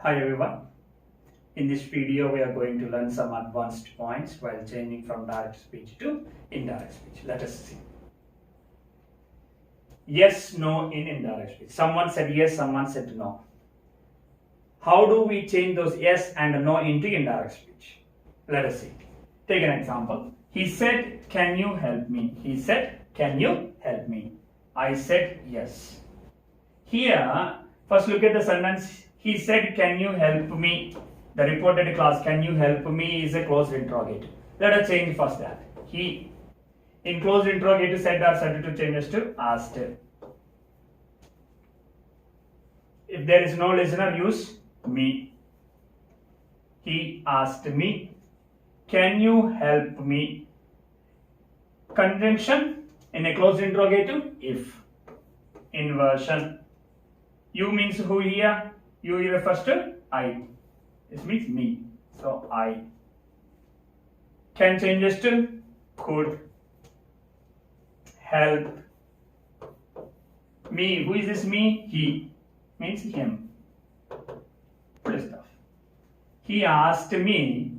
Hi everyone. In this video we are going to learn some advanced points while changing from direct speech to indirect speech. Let us see. Yes, no in indirect speech. Someone said yes, someone said no. How do we change those yes and no into indirect speech? Let us see. Take an example. He said, "Can you help me?" He said, "Can you help me?" I said yes. Here, first look at the sentence. He said, "Can you help me?" The reported clause, "Can you help me?" is a closed interrogative. Let us change first that. He, in closed interrogative, said or said to changes to asked. If there is no listener, use me. He asked me, "Can you help me?" Conjunction in a closed interrogative, if. Inversion. You means who here? You refers to I. This means me. So I. Can changes to could. Help. Me. Who is this me? He. Means him. Full stuff. He asked me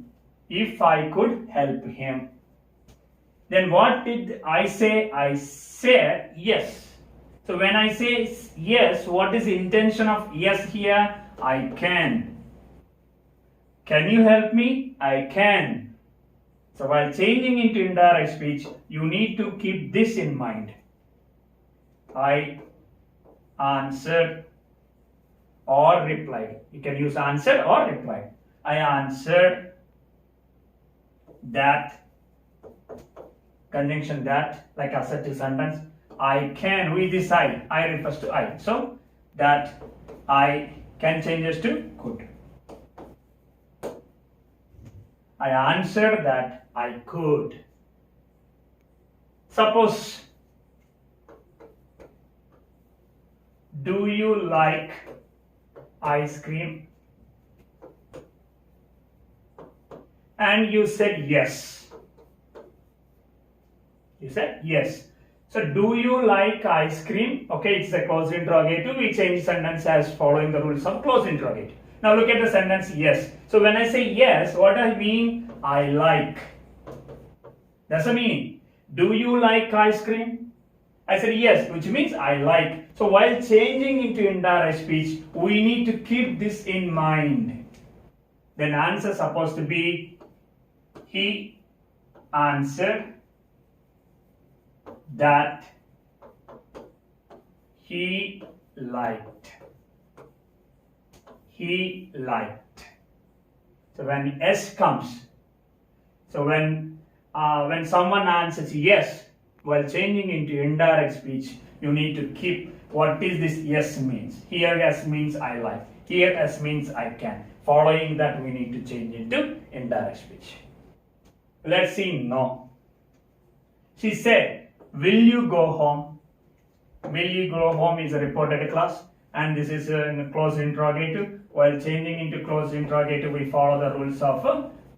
if I could help him. Then what did I say? I said yes. So when I say yes, what is the intention of yes here? I can. Can you help me? I can. So while changing into indirect speech, you need to keep this in mind. I answered or replied. You can use answered or replied. I answered that. Conjunction that, like assertive sentence. I can. Who is this I? I refers to I. So that I can changes to could. I answered that I could. Suppose, do you like ice cream? And you said yes. You said yes. So, do you like ice cream? Okay, it's a closed interrogative. We change sentence as following the rules of closed interrogative. Now look at the sentence yes. So when I say yes, what I mean? I like. That's the meaning. Do you like ice cream? I said yes, which means I like. So while changing into indirect speech, we need to keep this in mind. Then answer is supposed to be he answered that he liked. He liked. So when S comes, so when someone answers yes, while changing into indirect speech, you need to keep what is this yes means. Here yes means I like. Here S means I can. Following that, we need to change into indirect speech. Let's see no. She said, "Will you go home?" Will you go home is a reported clause, and this is a closed interrogative. While changing into closed interrogative, we follow the rules of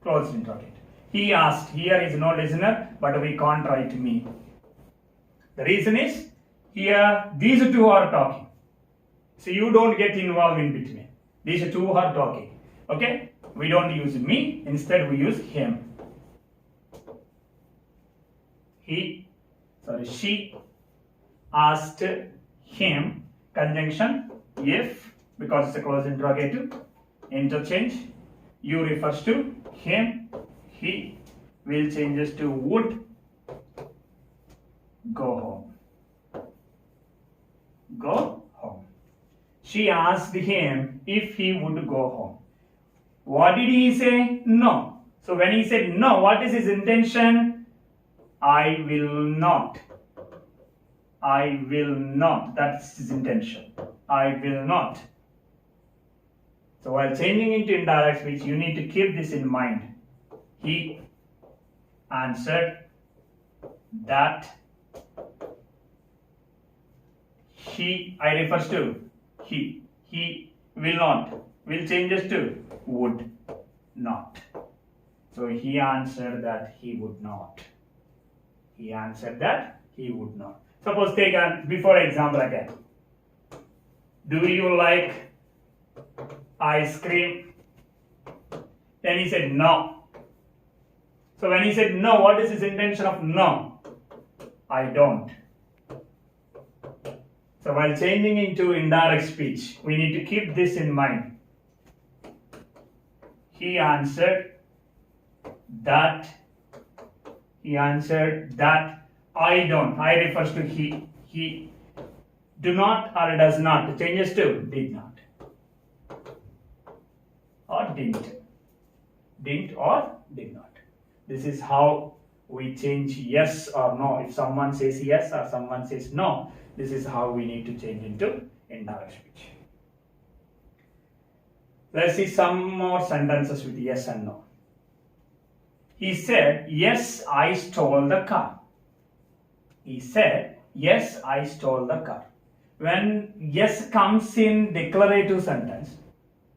closed interrogative. He asked. Here is no listener, but we can't write me. The reason is here these two are talking, so you don't get involved in between. These two are talking. Okay, we don't use me. Instead, we use him. She asked him. Conjunction if, because it's a closed interrogative. Interchange. You refers to him. He will changes to would go home. Go home. She asked him if he would go home. What did he say? No. So when he said no, what is his intention? I will not. I will not. That's his intention. I will not. So while changing into indirect speech, you need to keep this in mind. He answered that he, I refers to he. He will not. Will changes to would not. So he answered that he would not. He answered that he would not. Suppose take a before example again. Do you like ice cream. Then he said no. So when he said no, what is his intention of no? I don't. So while changing into indirect speech, we need to keep this in mind. He answered that. He answered that I don't. I refers to he. He do not or does not. The changes to did not or didn't. Didn't or did not. This is how we change yes or no. If someone says yes or someone says no, this is how we need to change into indirect speech. Let's see some more sentences with yes and no. He said, yes, I stole the car. He said, yes, I stole the car. When yes comes in declarative sentence,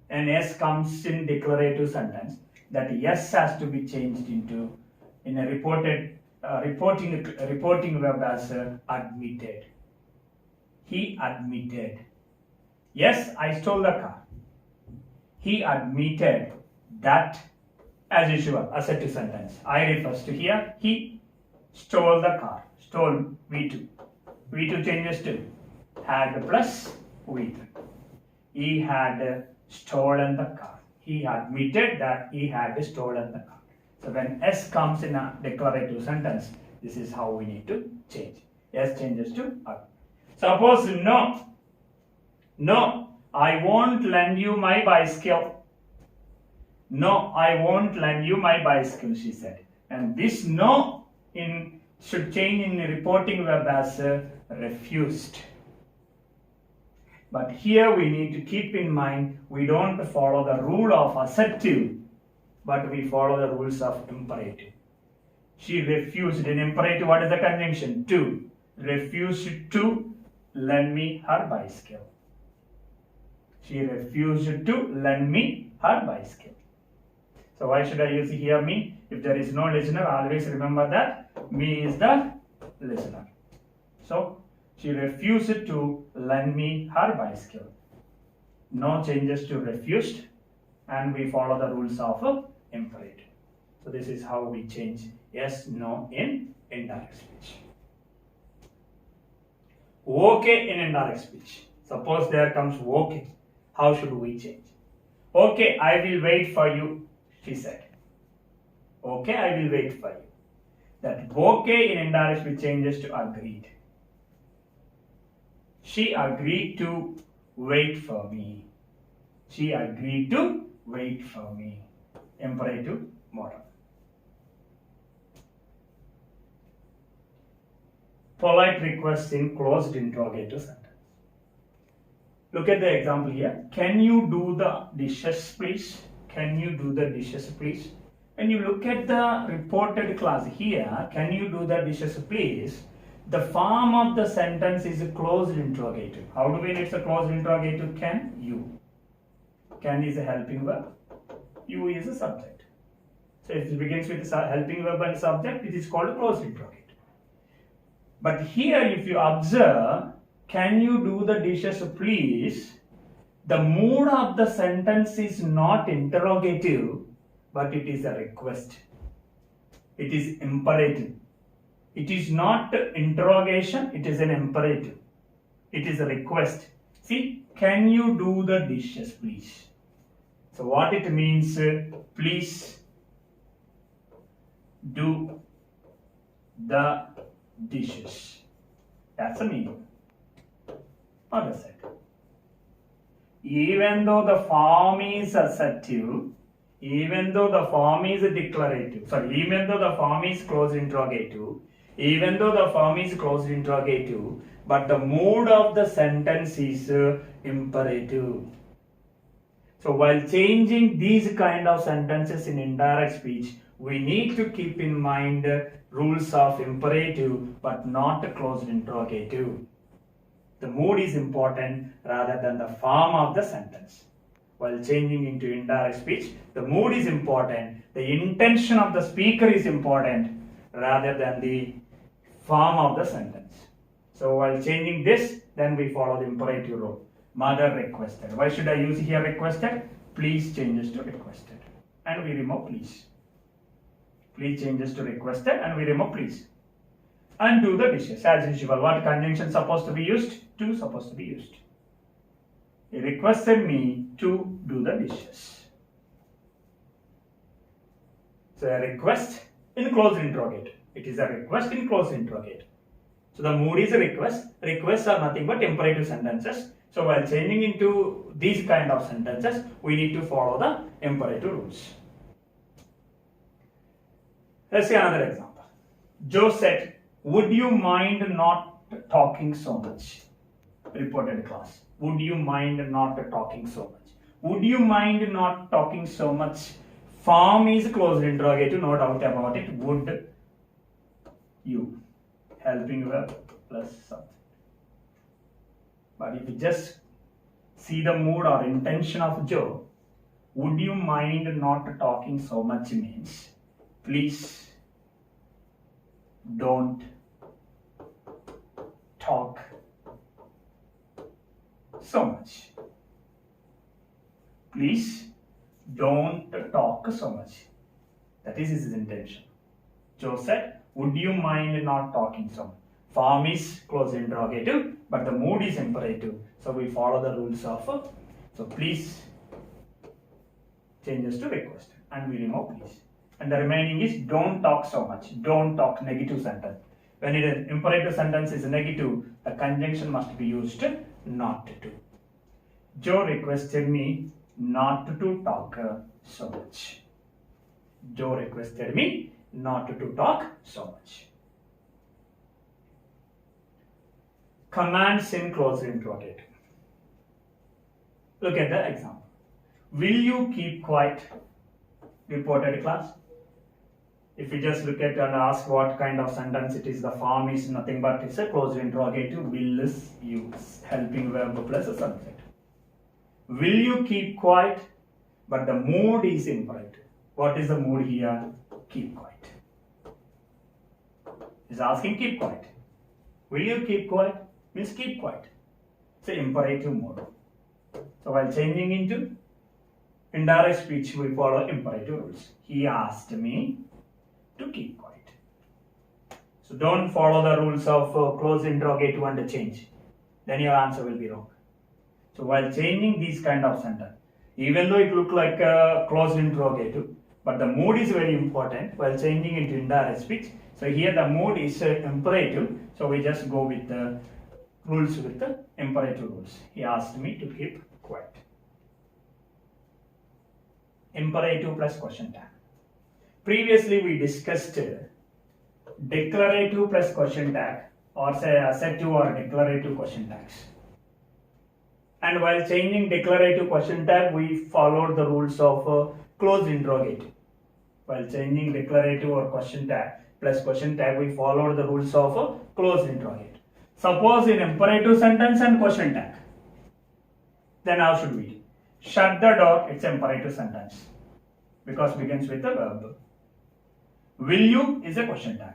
and yes comes in declarative sentence, that yes has to be changed into in a reporting verb as admitted. He admitted. Yes, I stole the car. He admitted that, as usual, assertive sentence. I refers to here. He stole the car. Stole V2. V2 changes to had plus V3. He had stolen the car. He admitted that he had stolen the car. So when S comes in a declarative sentence, this is how we need to change. S changes to R. Suppose no, I won't lend you my bicycle. No, I won't lend you my bicycle, she said. And this no should change in reporting verb as refused. But here we need to keep in mind, we don't follow the rule of assertive, but we follow the rules of imperative. She refused. In imperative, what is the conjunction? To. Refused to lend me her bicycle. She refused to lend me her bicycle. So why should I use here me? If there is no listener, always remember that me is the listener. So she refused to lend me her bicycle. No changes to refused, and we follow the rules of imperative. So this is how we change yes, no in indirect speech. Okay in indirect speech. Suppose there comes okay. How should we change? Okay, I will wait for you, she said. Okay, I will wait for you. That okay in indirect speech changes to agreed. She agreed to wait for me. She agreed to wait for me. Imperative model. Polite requests in closed interrogative sentence. Look at the example here. Can you do the dishes, please? Can you do the dishes, please? When you look at the reported clause here, can you do the dishes, please? The form of the sentence is a closed interrogative. How do we know it's a closed interrogative? Can you? Can is a helping verb. You is a subject. So if it begins with a helping verb and subject, it is called a closed interrogative. But here, if you observe, can you do the dishes, please? The mood of the sentence is not interrogative, but it is a request. It is imperative. It is not interrogation, it is an imperative. It is a request. See, can you do the dishes, please? So what it means, please do the dishes. That's the meaning. What is it? Even though the form is assertive, even though the form is declarative, even though the form is closed interrogative, even though the form is closed interrogative, but the mood of the sentence is imperative. So while changing these kind of sentences in indirect speech, we need to keep in mind rules of imperative but not closed interrogative. The mood is important rather than the form of the sentence. While changing into indirect speech, the mood is important, the intention of the speaker is important rather than the form of the sentence. So while changing this, then we follow the imperative rule. Mother requested. Why should I use here requested? Please changes to requested. And we remove please. Please changes to requested and we remove please. And do the dishes as usual. What conjunction supposed to be used? To supposed to be used. He requested me to do the dishes. So a request in closed interrogative. It is a request in closed interrogative. So the mood is a request. Requests are nothing but imperative sentences. So while changing into these kind of sentences, we need to follow the imperative rules. Let's see another example. Joe said, "Would you mind not talking so much?" Reported class. Would you mind not talking so much? Would you mind not talking so much? Form is closed interrogative, no doubt about it. Would you? Helping verb plus subject. But if you just see the mood or intention of Joe, would you mind not talking so much means, please don't talk so much. Please don't talk so much. That is his intention. Joe said, would you mind not talking so much? Form is closed interrogative, but the mood is imperative. So we follow the rules of, so please changes to request and we remove please. And the remaining is don't talk so much. Don't talk, negative sentence. When it is imperative sentence is negative, the conjunction must be used not to. Joe requested me not to talk so much. Joe requested me not to talk so much. Commands in closed interrogative. Look at the example. Will you keep quiet? Reported class. If you just look at and ask what kind of sentence it is, the form is nothing but it's a closed interrogative. Will is use, helping verb plus a subject. Will you keep quiet? But the mood is imperative. What is the mood here? Keep quiet. He's asking keep quiet. Will you keep quiet? Means keep quiet. It's an imperative mode. So while changing into indirect speech, we follow imperative rules. He asked me to keep quiet. So don't follow the rules of closed interrogative and change. Then your answer will be wrong. So while changing these kind of sentence, even though it looks like a closed interrogative, but the mood is very important while changing into indirect speech. So here the mood is imperative. So we just go with the rules with the imperative rules. He asked me to keep quiet. Imperative plus question tag. Previously we discussed declarative plus question tag or say assertive or declarative question tags. And while changing declarative question tag, we followed the rules of closed interrogative. While changing declarative or question tag plus question tag, we followed the rules of closed interrogative. Suppose in imperative sentence and question tag, then how should we do? Shut the door, it's imperative sentence because begins with the verb. Will you is a question tag.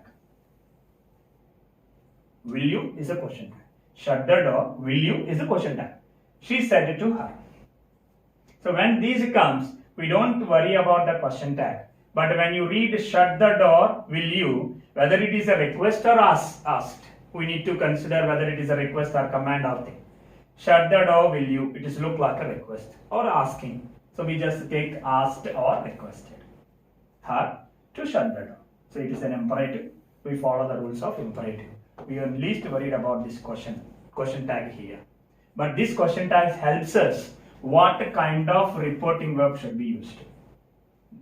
Will you is a question tag. Shut the door, will you is a question tag. She said it to her. So when these comes, we don't worry about the question tag. But when you read shut the door, will you, whether it is a request or asked, we need to consider whether it is a request or command or thing. Shut the door, will you, it is look like a request or asking. So we just take asked or requested her to shut the door. So it is an imperative. We follow the rules of imperative. We are least worried about this question tag here. But this question tag helps us what kind of reporting verb should be used.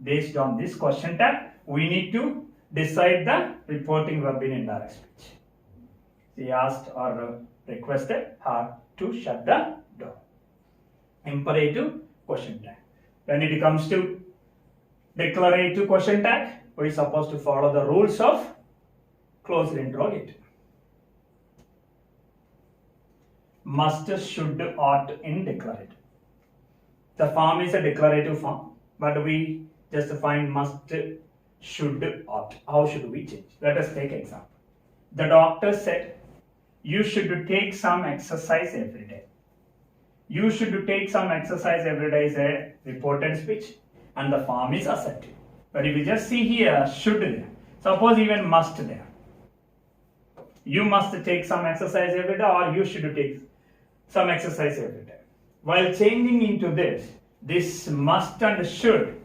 Based on this question tag, we need to decide the reporting verb in indirect speech. He asked or requested her to shut the door. Imperative question tag. When it comes to declarative question tag, we are supposed to follow the rules of closed interrogative. Must, should, ought in declarative. The form is a declarative form, but we just find must, should, ought. How should we change? Let us take example. The doctor said, you should take some exercise every day. You should take some exercise every day is a reported speech and the form is assertive. But if you just see here, should there. Suppose even must there. You must take some exercise every day or you should take some exercise every day. While changing into this must and should,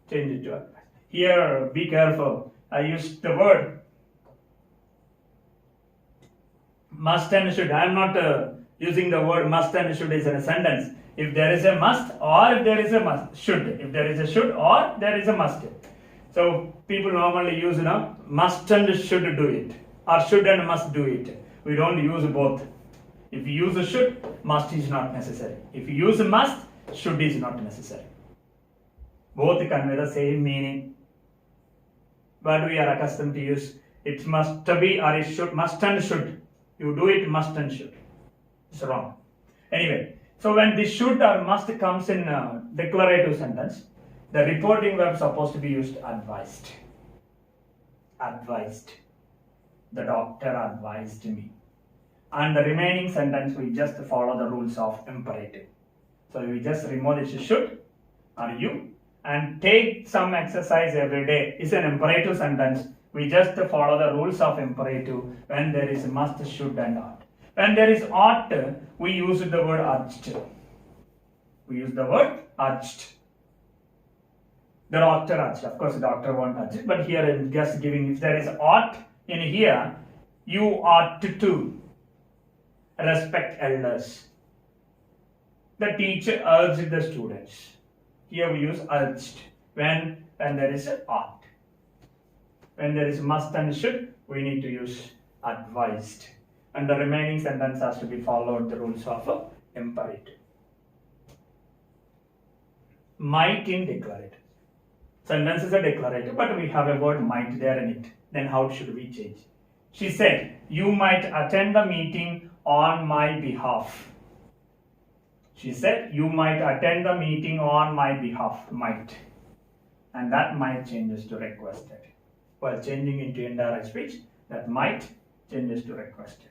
change it to advice. Here, be careful. I used the word must and should. I am not using the word must and should is in a sentence. If there is a must or if there is a must, should. If there is a should or there is a must. So people normally use must and should do it or should and must do it. We don't use both. If you use a should, must is not necessary. If you use a must, should is not necessary. Both convey the same meaning. But we are accustomed to use it must be or it should, must and should. You do it must and should. It's wrong. Anyway, so when this should or must comes in a declarative sentence, the reporting verb is supposed to be used advised. Advised. The doctor advised me. And the remaining sentence we just follow the rules of imperative. So we just remove this should or you and take some exercise every day is an imperative sentence. We just follow the rules of imperative when there is must, should and ought. When there is ought, we use the word urged. We use the word urged. The doctor urged. Of course, the doctor won't urge it, but here I'm just giving, if there is ought in here, you ought to respect elders. The teacher urged the students. Here we use urged when there is ought. When there is must and should, we need to use advised. And the remaining sentence has to be followed the rules of imperative. Might in declarative. Sentence is a declarative, but we have a word might there in it. Then how should we change? She said, you might attend the meeting on my behalf. She said, you might attend the meeting on my behalf. Might. And that might changes to requested. While changing into indirect speech, that might changes to requested.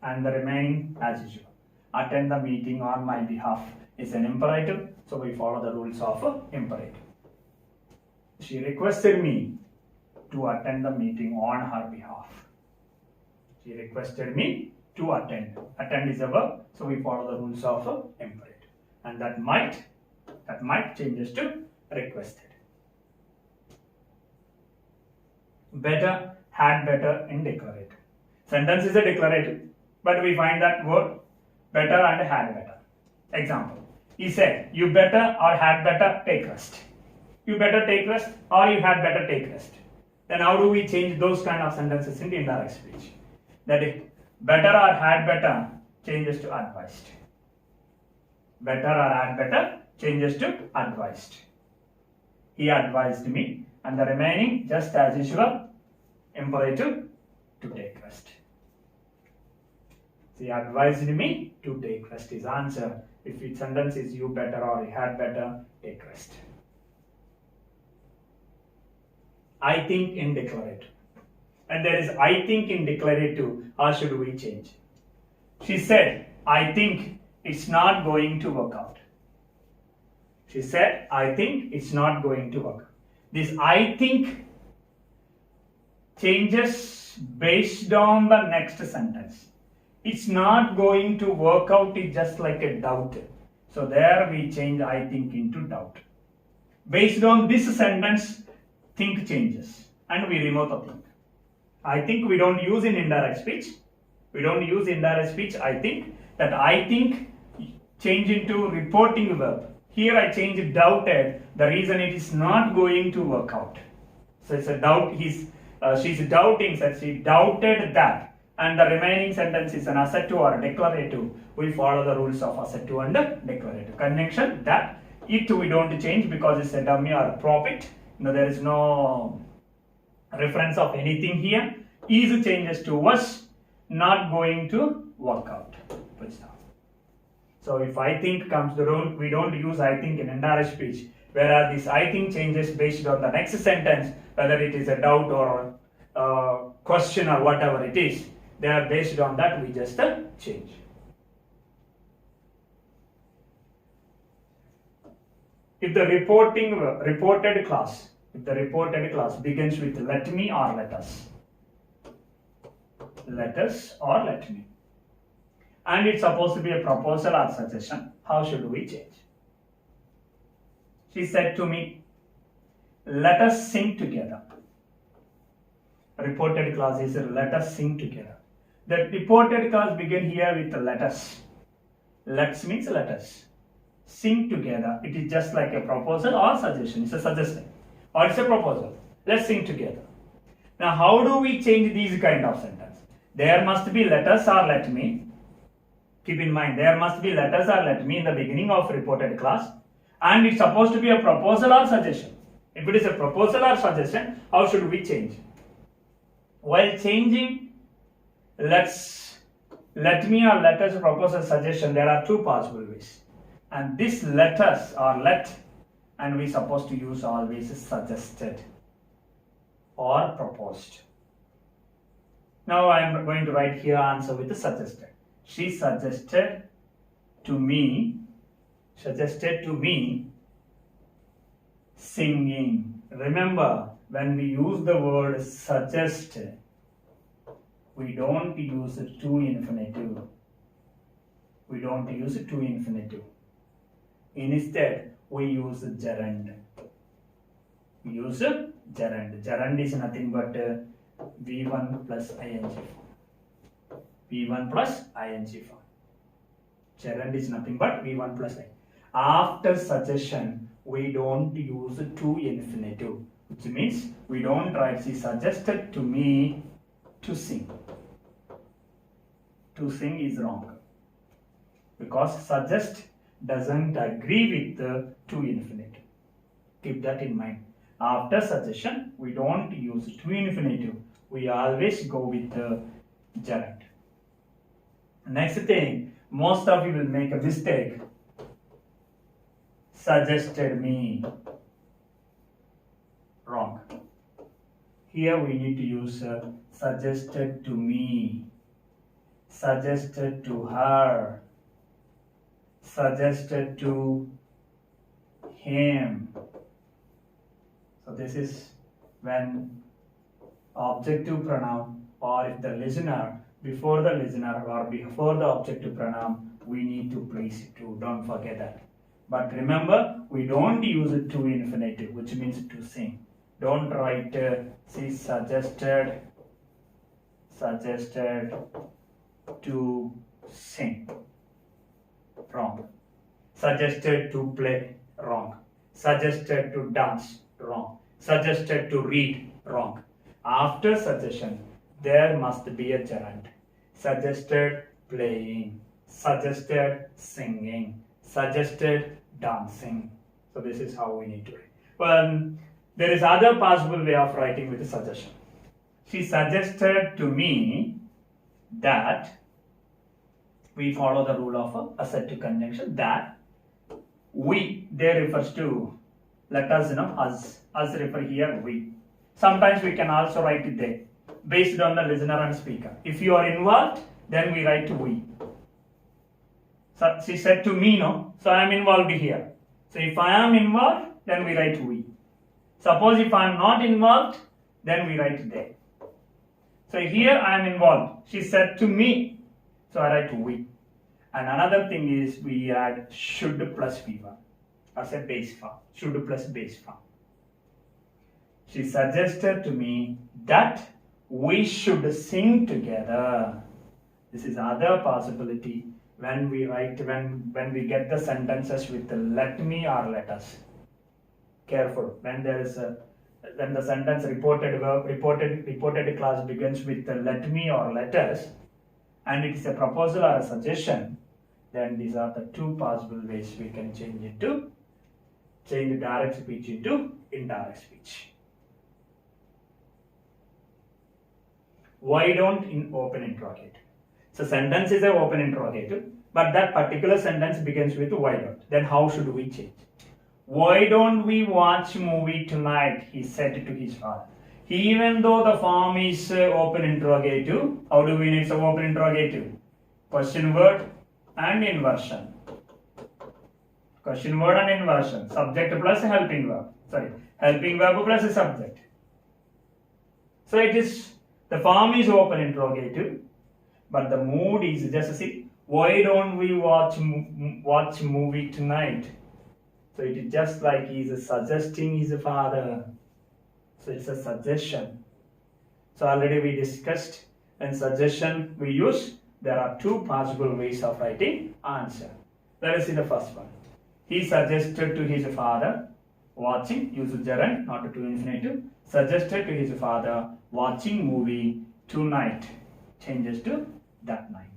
And the remaining as usual. Attend the meeting on my behalf is an imperative, so we follow the rules of imperative. She requested me to attend the meeting on her behalf. She requested me to attend. Attend is a verb, so we follow the rules of imperative. And that might changes to requested. Better, had better in declarative. Sentence is a declarative, but we find that word better and had better. Example, he said, you better or had better take rest. You better take rest or you had better take rest. Then how do we change those kind of sentences into indirect speech? That is, better or had better changes to advised. Better or had better changes to advised. He advised me, and the remaining just as usual, imperative to take rest. He advised me to take rest is answer. If its sentence is you better or you had better take rest. I think in declarative. And there is I think in declarative. How should we change? She said, I think it's not going to work out. She said, I think it's not going to work. This I think changes based on the next sentence. It's not going to work out is just like a doubt. So there we change I think into doubt. Based on this sentence, think changes and we remove the think. I think we don't use in indirect speech. We don't use indirect speech I think. That I think change into reporting verb. Here I change doubted. The reason it is not going to work out. So it's a doubt. She's doubting that she doubted that. And the remaining sentence is an assertive or declarative. We follow the rules of assertive and declarative. Conjunction that it we don't change because it's a dummy or profit. No, there is no reference of anything here. Is changes to was not going to work out. So if I think comes the rule, we don't use I think in indirect speech. Whereas this I think changes based on the next sentence, whether it is a doubt or a question or whatever it is. They are based on that, we just change. If the reported clause begins with let me or let us or let me, and it's supposed to be a proposal or suggestion, how should we change? She said to me, let us sing together. Reported clause is let us sing together. The reported clause begin here with let us. Let's means let us. Sing together. It is just like a proposal or suggestion. It's a suggestion or it's a proposal. Let's sing together. Now, how do we change these kind of sentences? There must be let us or let me. Keep in mind, there must be let us or let me in the beginning of reported clause, and it's supposed to be a proposal or suggestion. If it is a proposal or suggestion, how should we change? While changing let me or let us, proposal, suggestion, there are two possible ways. And this let us or let, and we supposed to use always suggested or proposed. Now I am going to write here answer with the suggested. She suggested to me singing. Remember, when we use the word suggest, we don't use it to infinitive. Instead, we use gerund. Gerund is nothing but V1 plus ing form. V1 plus ing form. Gerund is nothing but V1 plus ing. After suggestion, we don't use to infinitive, which means we don't write she suggested to me to sing. To sing is wrong, because suggest doesn't agree with the to infinitive. Keep that in mind. After suggestion, we don't use to infinitive. We always go with the gerund. Next thing, most of you will make a mistake. Suggested me. Wrong. Here we need to use suggested to me, suggested to her, suggested to him. So this is when objective pronoun, or if the listener, before the listener or before the objective pronoun, we need to place it to. Don't forget that. But remember, we don't use it to infinitive, which means to sing. Don't write she suggested to sing. Wrong. Suggested to play. Wrong. Suggested to dance. Wrong. Suggested to read. Wrong. After suggestion, there must be a gerund. Suggested playing. Suggested singing. Suggested dancing. So this is how we need to write. Well, there is other possible way of writing with a suggestion. She suggested to me that, we follow the rule of assertive conjunction, that we, they refers to, let us, us refer here we. Sometimes we can also write it they, based on the listener and speaker. If you are involved, then we write we. So she said to me, no, so I am involved here. So if I am involved, then we write we. Suppose if I am not involved, then we write they. So here I am involved. She said to me, so I write we. And another thing is we add should plus V1 as a base form. Should plus base form. She suggested to me that we should sing together. This is other possibility when we write, when we get the sentences with the let me or let us. Careful, when there is a, when the sentence reported clause begins with the let me or let us, and it is a proposal or a suggestion, then these are the two possible ways we can change direct speech into indirect speech. Why don't in open interrogative? So sentence is an open interrogative, but that particular sentence begins with why don't. Then how should we change? Why don't we watch movie tonight? He said to his father. Even though the form is open interrogative, how do we need some open interrogative? Question word and inversion. Question word and inversion. Subject plus helping verb. Sorry, helping verb plus subject. So it is, the form is open interrogative, but the mood is just see, why don't we watch movie tonight? So it is just like he is suggesting his father. So it's a suggestion. So already we discussed, in suggestion we use, there are two possible ways of writing answer. Let us see the first one. He suggested to his father watching, use gerund, not to infinitive, suggested to his father watching movie tonight, changes to that night.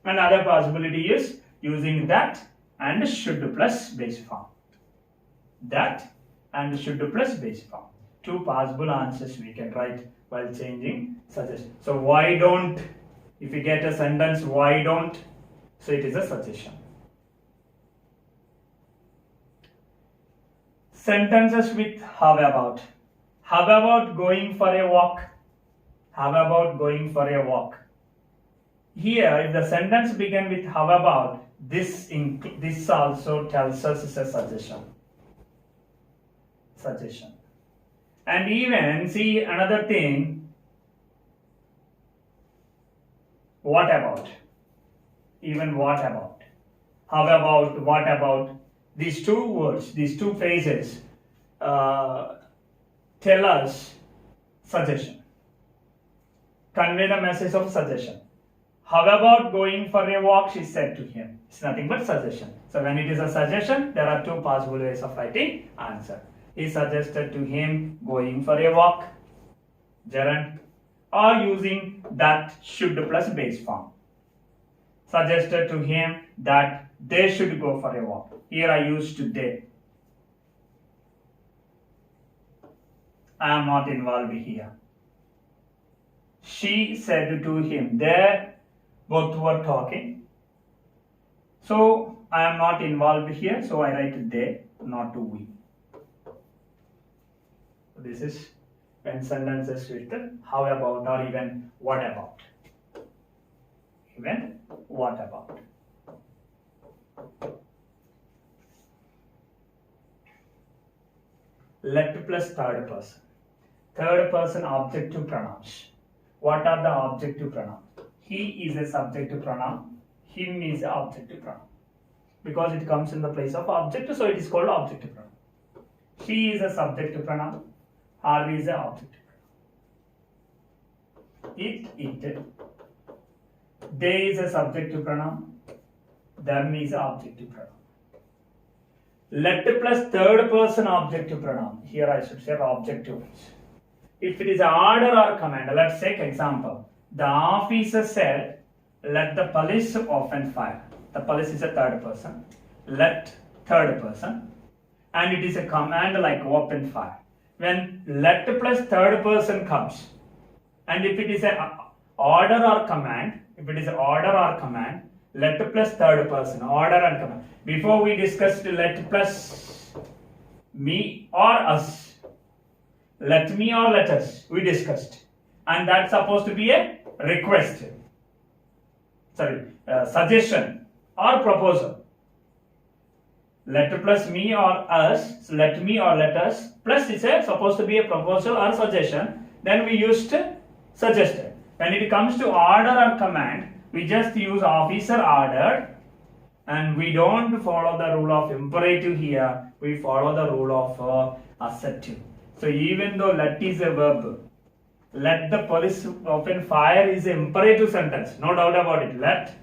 Another possibility is using that and should plus base form. That and should plus base form. Two possible answers we can write while changing suggestion. So why don't, if you get a sentence why don't, so it is a suggestion. Sentences with how about. How about going for a walk? How about going for a walk? Here, if the sentence begins with how about, this also tells us it's a suggestion. Suggestion. And even see another thing, what about? Even what about? How about, what about? These two words, these two phrases tell us suggestion. Convey the message of suggestion. How about going for a walk, she said to him. It's nothing but suggestion. So when it is a suggestion, there are two possible ways of writing answer. He suggested to him going for a walk, gerund, or using that should plus base form. Suggested to him that they should go for a walk. Here I used they. I am not involved here. She said to him, they both were talking. So I am not involved here, so I write they, not we. This is when sentences with how about or even what about. Even what about. Let plus third person. Third person objective pronouns. What are the objective pronouns? He is a subjective pronoun. Him is an objective pronoun. Because it comes in the place of object, so it is called objective pronoun. She is a subjective pronoun. Her is an objective pronoun. It. They is a subjective pronoun. Them is an objective pronoun. Let plus third person objective pronoun. Here I should say objective. If it is an order or command, let's take example. The officer said, let the police open fire. The police is a third person. Let third person. And it is a command like open fire. When let plus third person comes, and if it is an order or command, let plus third person, order and command. Before we discussed let plus me or us. Let me or let us, we discussed. And that's supposed to be a request. Suggestion or proposal. Let plus me or us, so let me or let us, plus is supposed to be a proposal or suggestion, then we used suggested. When it comes to order or command, we just use officer ordered, and we don't follow the rule of imperative here, we follow the rule of assertive. So even though let is a verb, let the police open fire is an imperative sentence, no doubt about it. Let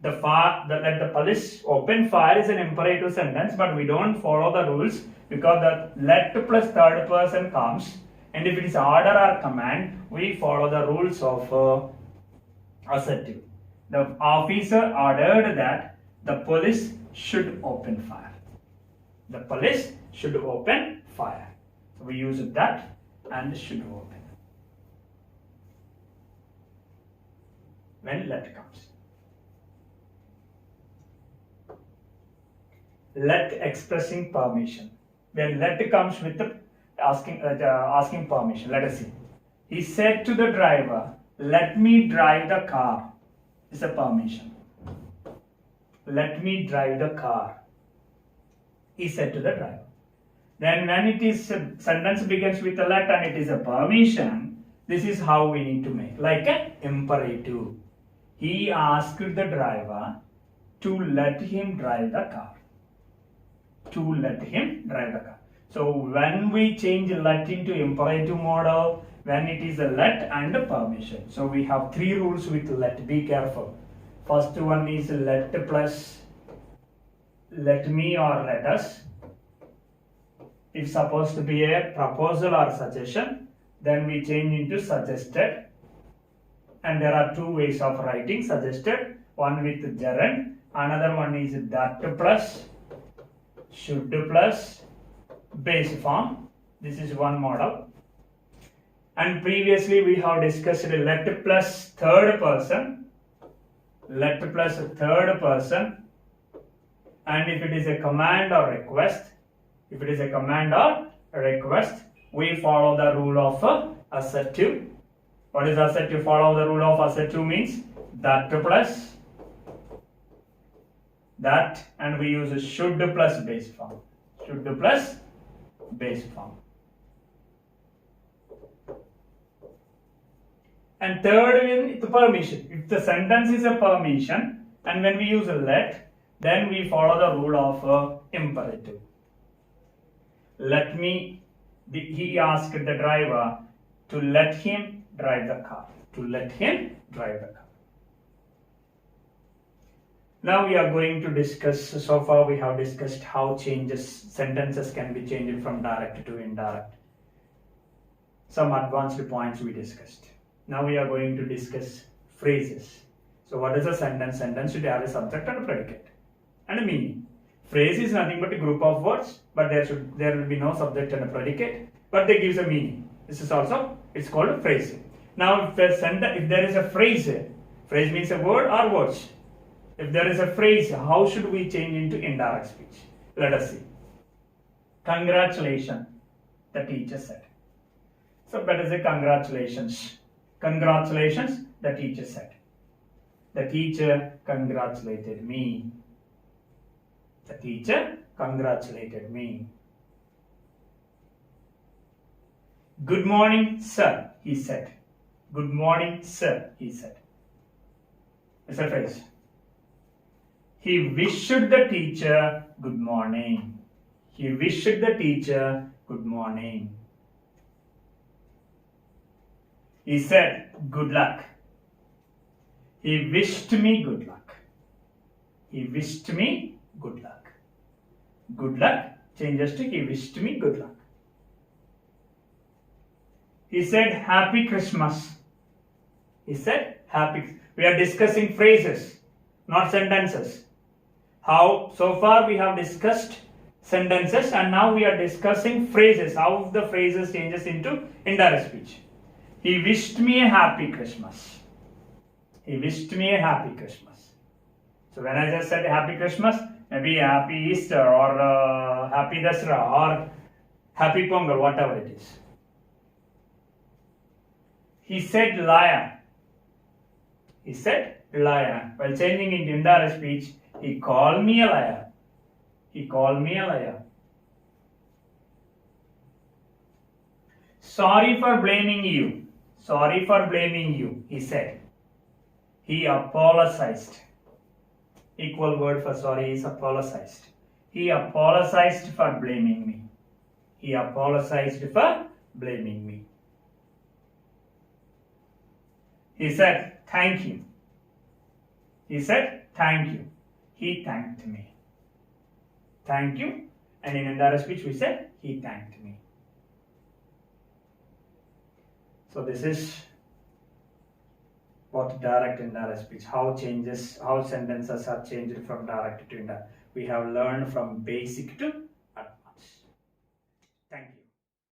the police open fire is an imperative sentence, but we don't follow the rules because the let plus third person comes, and if it is order or command, we follow the rules of assertive. The officer ordered that the police should open fire. The police should open fire. So we use that and should open when let comes. Let expressing permission. When let comes with the asking permission. Let us see. He said to the driver, "Let me drive the car." It's a permission. Let me drive the car. He said to the driver. Then when it is sentence begins with a let and it is a permission, this is how we need to make, like an imperative. He asked the driver to let him drive the car. To let him drive the car. So when we change let into imperative model, when it is a let and a permission. So we have three rules with let. Be careful. First one is let plus let me or let us. If supposed to be a proposal or suggestion, then we change into suggested. And there are two ways of writing suggested. One with gerund, another one is that plus, should plus, base form. This is one model. And previously we have discussed let plus third person. Let plus third person. And if it is a command or request, we follow the rule of assertive. What is assertive? Follow the rule of assertive means that plus that, and we use should plus base form. Should plus base form. And third is the permission. If the sentence is a permission, and when we use a let, then we follow the rule of imperative. He asked the driver to let him drive the car. To let him drive the car. Now we are going to discuss, so far we have discussed how sentences can be changed from direct to indirect. Some advanced points we discussed. Now we are going to discuss phrases. So what is a sentence? Sentence should have a subject and a predicate and a meaning. Phrase is nothing but a group of words, but there will be no subject and a predicate, but they gives a meaning. This is also, it's called a phrase. Now if there is a phrase means a word or words. If there is a phrase, how should we change into indirect speech? Let us see. Congratulations, the teacher said. So better say congratulations. Congratulations, the teacher said. The teacher congratulated me. The teacher congratulated me. Good morning, sir, he said. Good morning, sir, he said. It's a phrase. He wished the teacher good morning. He wished the teacher good morning. He said, good luck. He wished me good luck. He wished me good luck. Good luck changes to he wished me good luck. He said, Happy Christmas. He said, happy. We are discussing phrases, not sentences. How so far we have discussed sentences and now we are discussing phrases. How the phrases changes into indirect speech. He wished me a happy Christmas. He wished me a happy Christmas. So when I just said happy Christmas, maybe happy Easter or happy Dasra or happy Pongal, whatever it is. He said liar. He said liar. While changing into indirect speech, he called me a liar. He called me a liar. Sorry for blaming you. Sorry for blaming you, he said. He apologized. Equal word for sorry is apologized. He apologized for blaming me. He apologized for blaming me. He said, thank you. He said, thank you. He thanked me. Thank you. And in indirect speech, we said, he thanked me. So this is what direct and indirect speech, how sentences are changed from direct to indirect. We have learned from basic to